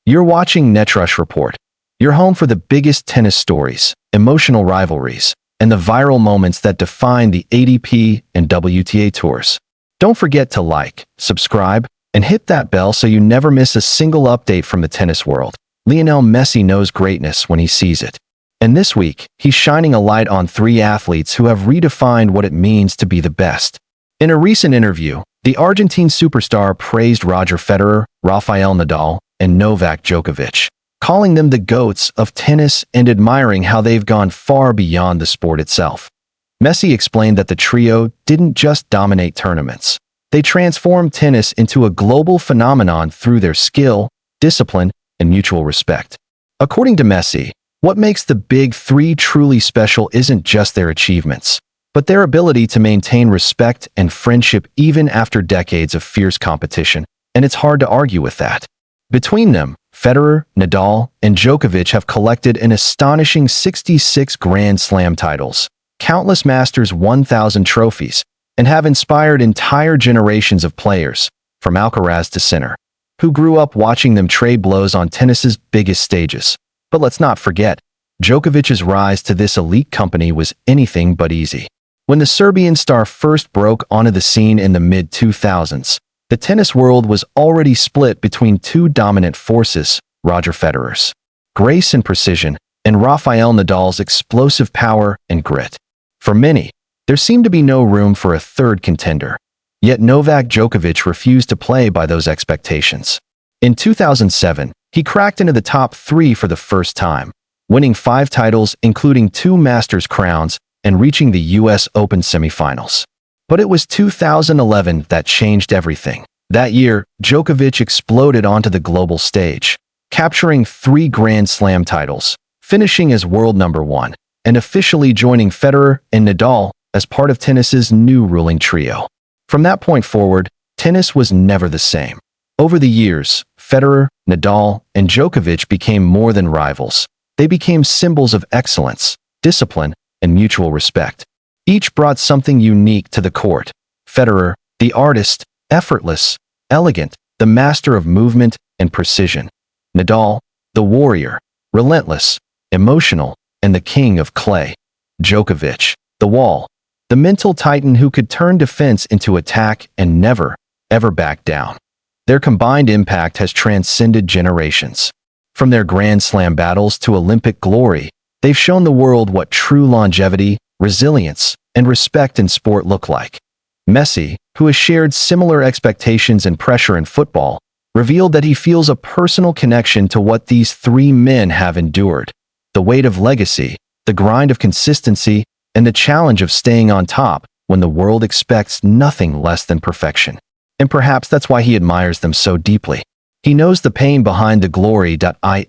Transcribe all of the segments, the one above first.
You're watching NetRush Report, your home for the biggest tennis stories, emotional rivalries, and the viral moments that define the ATP and WTA tours. Don't forget to like, subscribe, and hit that bell so you never miss a single update from the tennis world. Lionel Messi knows greatness when he sees it. And this week, he's shining a light on three athletes who have redefined what it means to be the best. In a recent interview, the Argentine superstar praised Roger Federer, Rafael Nadal, and Novak Djokovic, calling them the GOATs of tennis and admiring how they've gone far beyond the sport itself. Messi explained that the trio didn't just dominate tournaments. They transformed tennis into a global phenomenon through their skill, discipline, and mutual respect. According to Messi, what makes the big three truly special isn't just their achievements, but their ability to maintain respect and friendship even after decades of fierce competition, and it's hard to argue with that. Between them, Federer, Nadal, and Djokovic have collected an astonishing 66 Grand Slam titles, countless Masters 1000 trophies, and have inspired entire generations of players, from Alcaraz to Sinner, who grew up watching them trade blows on tennis's biggest stages. But let's not forget, Djokovic's rise to this elite company was anything but easy. When the Serbian star first broke onto the scene in the mid-2000s, the tennis world was already split between two dominant forces, Roger Federer's grace and precision, and Rafael Nadal's explosive power and grit. For many, there seemed to be no room for a third contender. Yet Novak Djokovic refused to play by those expectations. In 2007, he cracked into the top three for the first time, winning 5 titles including 2 Masters crowns and reaching the US Open semifinals. But it was 2011 that changed everything. That year, Djokovic exploded onto the global stage, capturing 3 Grand Slam titles, finishing as world number 1, and officially joining Federer and Nadal as part of tennis's new ruling trio. From that point forward, tennis was never the same. Over the years, Federer, Nadal, and Djokovic became more than rivals. They became symbols of excellence, discipline, and mutual respect. Each brought something unique to the court. Federer, the artist, effortless, elegant, the master of movement and precision. Nadal, the warrior, relentless, emotional, and the king of clay. Djokovic, the wall, the mental titan who could turn defense into attack and never, ever back down. Their combined impact has transcended generations. From their Grand Slam battles to Olympic glory, they've shown the world what true longevity, resilience, and respect in sport look like. Messi, who has shared similar expectations and pressure in football, revealed that he feels a personal connection to what these three men have endured: the weight of legacy, the grind of consistency, and the challenge of staying on top when the world expects nothing less than perfection. And perhaps that's why he admires them so deeply. He knows the pain behind the glory.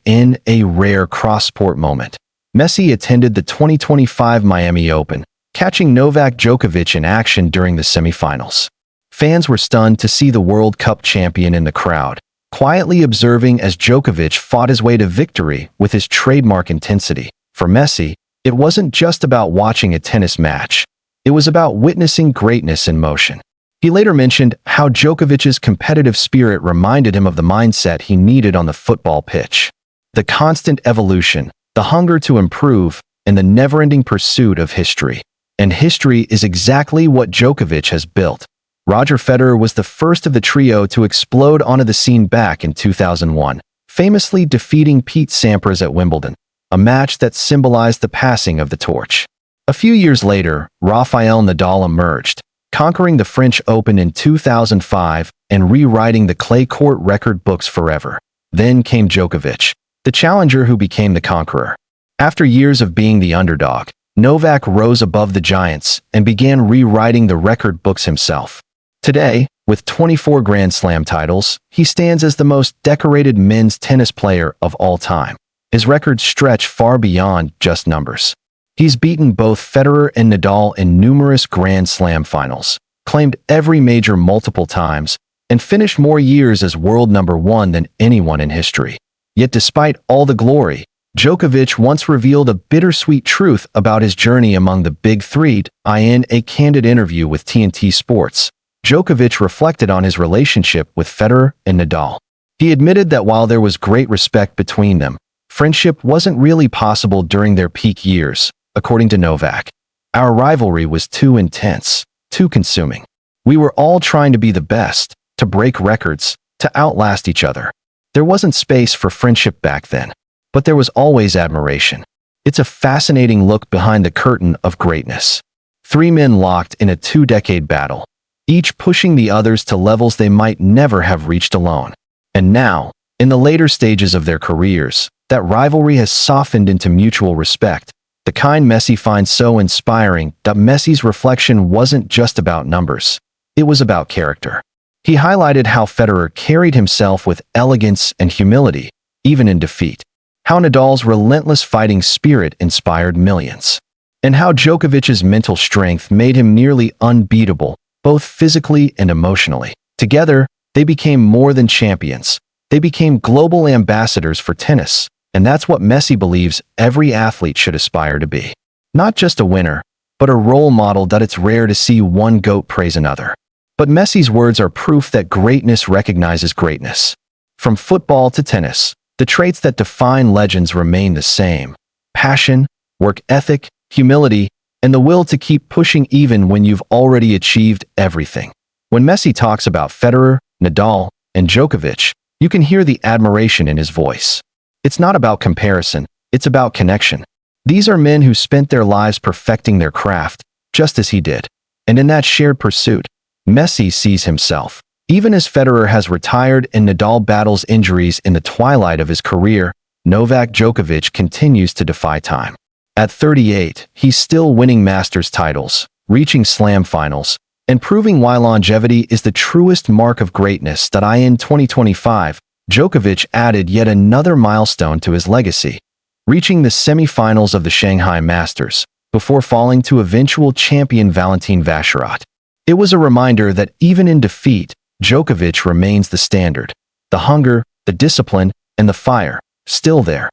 In a rare cross-sport moment, Messi attended the 2025 Miami Open, catching Novak Djokovic in action during the semifinals. Fans were stunned to see the World Cup champion in the crowd, quietly observing as Djokovic fought his way to victory with his trademark intensity. For Messi, it wasn't just about watching a tennis match. It was about witnessing greatness in motion. He later mentioned how Djokovic's competitive spirit reminded him of the mindset he needed on the football pitch. The constant evolution, the hunger to improve, and the never-ending pursuit of history. And history is exactly what Djokovic has built. Roger Federer was the first of the trio to explode onto the scene back in 2001, famously defeating Pete Sampras at Wimbledon, a match that symbolized the passing of the torch. A few years later, Rafael Nadal emerged, conquering the French Open in 2005 and rewriting the clay court record books forever. Then came Djokovic, the challenger who became the conqueror. After years of being the underdog, Novak rose above the giants and began rewriting the record books himself. Today, with 24 Grand Slam titles, he stands as the most decorated men's tennis player of all time. His records stretch far beyond just numbers. He's beaten both Federer and Nadal in numerous Grand Slam finals, claimed every major multiple times, and finished more years as world number 1 than anyone in history. Yet despite all the glory, Djokovic once revealed a bittersweet truth about his journey among the big three. In a candid interview with TNT Sports, Djokovic reflected on his relationship with Federer and Nadal. He admitted that while there was great respect between them, friendship wasn't really possible during their peak years, according to Novak. Our rivalry was too intense, too consuming. We were all trying to be the best, to break records, to outlast each other. There wasn't space for friendship back then, but there was always admiration. It's a fascinating look behind the curtain of greatness. Three men locked in a two-decade battle, each pushing the others to levels they might never have reached alone. And now, in the later stages of their careers, that rivalry has softened into mutual respect, the kind Messi finds so inspiring. That Messi's reflection wasn't just about numbers. It was about character. He highlighted how Federer carried himself with elegance and humility, even in defeat. How Nadal's relentless fighting spirit inspired millions. And how Djokovic's mental strength made him nearly unbeatable, both physically and emotionally. Together, they became more than champions. They became global ambassadors for tennis, and that's what Messi believes every athlete should aspire to be. Not just a winner, but a role model that it's rare to see one GOAT praise another. But Messi's words are proof that greatness recognizes greatness. From football to tennis, the traits that define legends remain the same: passion, work ethic, humility, and the will to keep pushing even when you've already achieved everything. When Messi talks about Federer, Nadal, and Djokovic, you can hear the admiration in his voice. It's not about comparison, it's about connection. These are men who spent their lives perfecting their craft, just as he did. And in that shared pursuit, Messi sees himself. Even as Federer has retired and Nadal battles injuries in the twilight of his career, Novak Djokovic continues to defy time. At 38, he's still winning Masters titles, reaching Slam finals, and proving why longevity is the truest mark of greatness. In 2025, Djokovic added yet another milestone to his legacy, reaching the semi-finals of the Shanghai Masters, before falling to eventual champion Valentin Vacherat. It was a reminder that even in defeat, Djokovic remains the standard. The hunger, the discipline, and the fire, still there.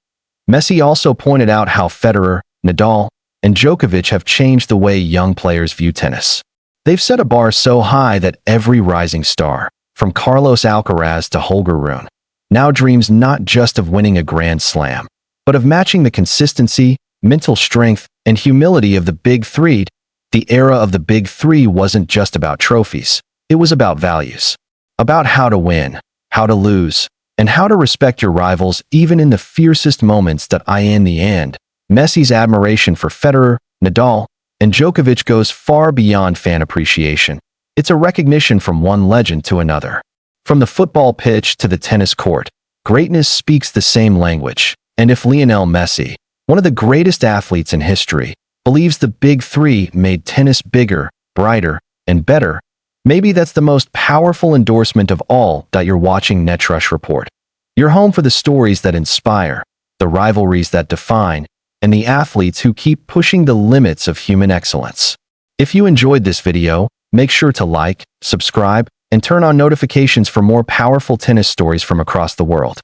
Messi also pointed out how Federer, Nadal, and Djokovic have changed the way young players view tennis. They've set a bar so high that every rising star, from Carlos Alcaraz to Holger Rune, now dreams not just of winning a Grand Slam, but of matching the consistency, mental strength, and humility of the Big Three. The era of the Big Three wasn't just about trophies. It was about values. About how to win, how to lose, and how to respect your rivals even in the fiercest moments. In the end, Messi's admiration for Federer, Nadal, and Djokovic goes far beyond fan appreciation. It's a recognition from one legend to another. From the football pitch to the tennis court, greatness speaks the same language. And if Lionel Messi, one of the greatest athletes in history, believes the Big Three made tennis bigger, brighter, and better, maybe that's the most powerful endorsement of all. You're watching Netrush Report. Your home for the stories that inspire, the rivalries that define, and the athletes who keep pushing the limits of human excellence. If you enjoyed this video, make sure to like, subscribe, and turn on notifications for more powerful tennis stories from across the world.